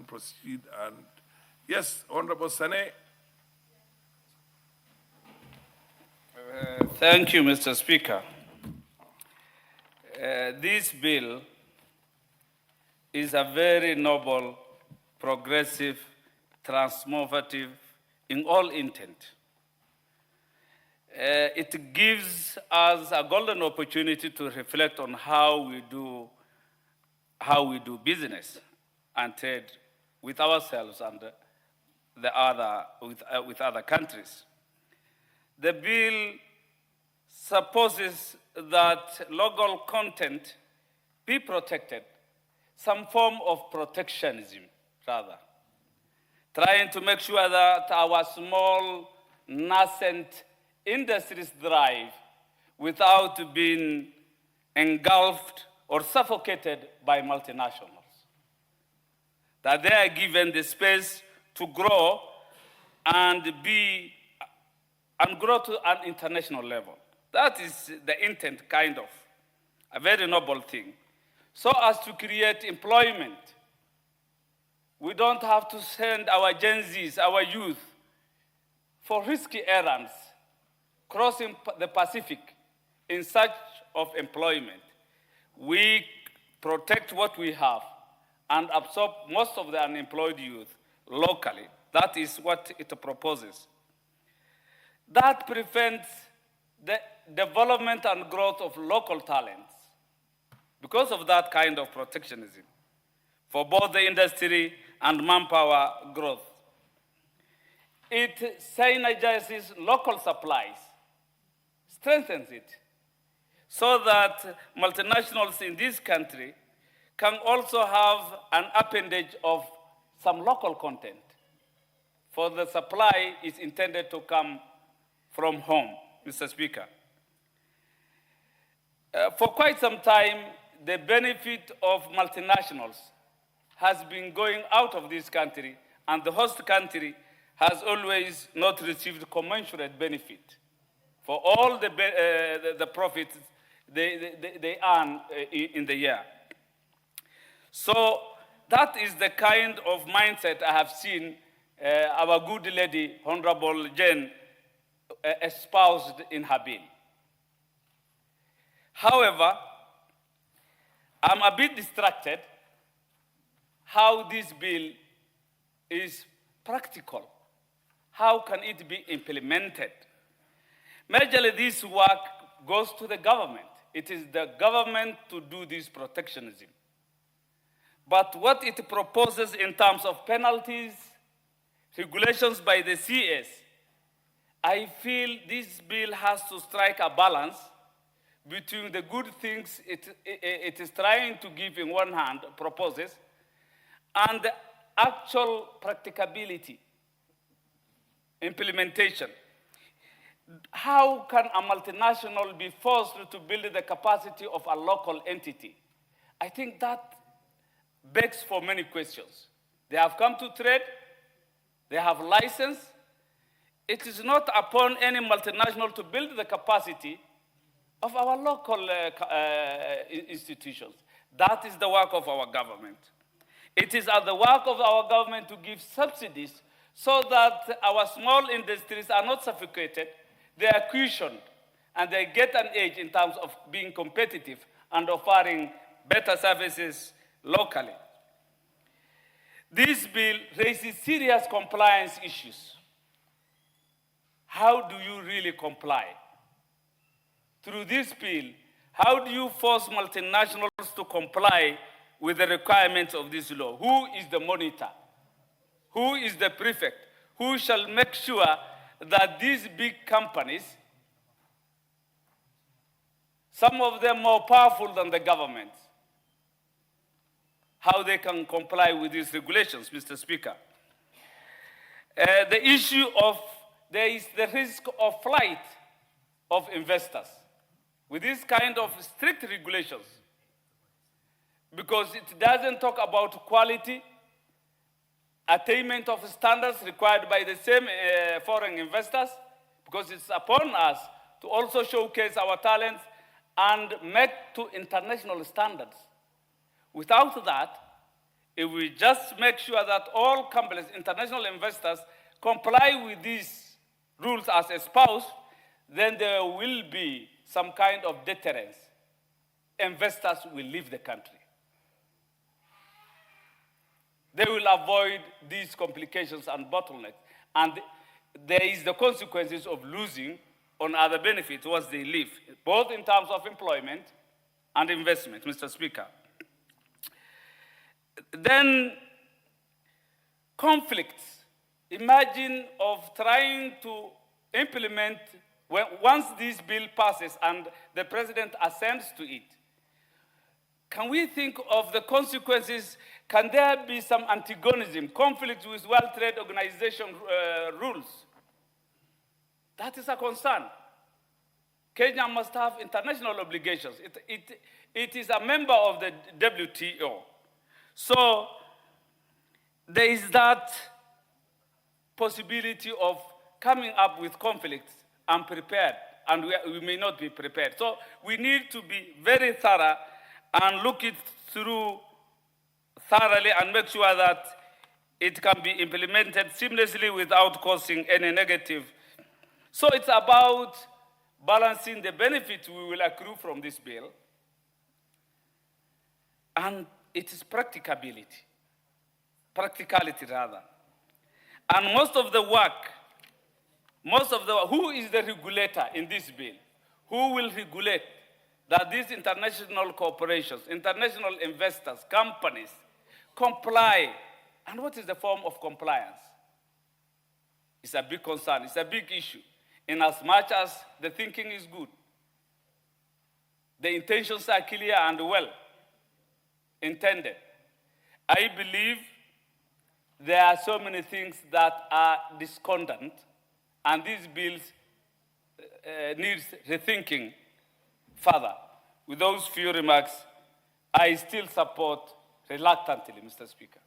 proceed. And yes, Honorable Saney. Thank you, Mr. Speaker. This bill is a very noble, progressive, transformative in all intent. It gives us a golden opportunity to reflect on how we do business and trade with ourselves and with other countries. The bill supposes that local content be protected, some form of protectionism, rather, trying to make sure that our small, nascent industries thrive without being engulfed or suffocated by multinationals, that they are given the space to grow and grow to an international level. That is the intent, kind of, a very noble thing, so as to create employment. We don't have to send our Gen Zs, our youth, for risky errands, crossing the Pacific in search of employment. We protect what we have and absorb most of the unemployed youth locally. That is what it proposes. That prevents the development and growth of local talents because of that kind of protectionism for both the industry and manpower growth. It synergizes local supplies, strengthens it, so that multinationals in this country can also have an appendage of some local content, for the supply is intended to come from home, Mr. Speaker. For quite some time, the benefit of multinationals has been going out of this country, and the host country has always not received commensurate benefit for all the profits they earn in the year. So that is the kind of mindset I have seen our good lady, Honorable Jane, espoused in her bill. However, I'm a bit distracted how this bill is practical. How can it be implemented? Majorly, this work goes to the government. It is the government to do this protectionism. But what it proposes in terms of penalties, regulations by the CS, I feel this bill has to strike a balance between the good things it is trying to give in one hand, proposes, and the actual practicability, implementation. How can a multinational be forced to build the capacity of a local entity? I think that begs for many questions. They have come to trade, they have license. It is not upon any multinational to build the capacity of our local institutions. That is the work of our government. It is at the work of our government to give subsidies so that our small industries are not suffocated, they are cushioned, and they get an edge in terms of being competitive and offering better services locally. This bill raises serious compliance issues. How do you really comply? Through this bill, how do you force multinationals to comply with the requirements of this law? Who is the monitor? Who is the prefect? Who shall make sure that these big companies, some of them more powerful than the government, how they can comply with these regulations, Mr. Speaker? The issue of, there is the risk of flight of investors with this kind of strict regulations, because it doesn't talk about quality, attainment of standards required by the same foreign investors, because it's upon us to also showcase our talents and make to international standards. Without that, if we just make sure that all companies, international investors, comply with these rules as espoused, then there will be some kind of deterrence. Investors will leave the country. They will avoid these complications and bottlenecks. And there is the consequences of losing on other benefits once they leave, both in terms of employment and investment, Mr. Speaker. Then conflicts. Imagine of trying to implement, once this bill passes and the president assents to it, can we think of the consequences? Can there be some antagonism, conflict with World Trade Organization rules? That is a concern. Kenya must have international obligations. It is a member of the WTO. So there is that possibility of coming up with conflicts unprepared, and we may not be prepared. So we need to be very thorough and look it through thoroughly and make sure that it can be implemented seamlessly without causing any negative. So it's about balancing the benefits we will accrue from this bill and its practicality rather. And most of the work, who is the regulator in this bill? Who will regulate that these international corporations, international investors, companies comply? And what is the form of compliance? It's a big concern, it's a big issue, in as much as the thinking is good. The intentions are clear and well intended. I believe there are so many things that are discordant, and these bills need rethinking further. With those few remarks, I still support reluctantly, Mr. Speaker.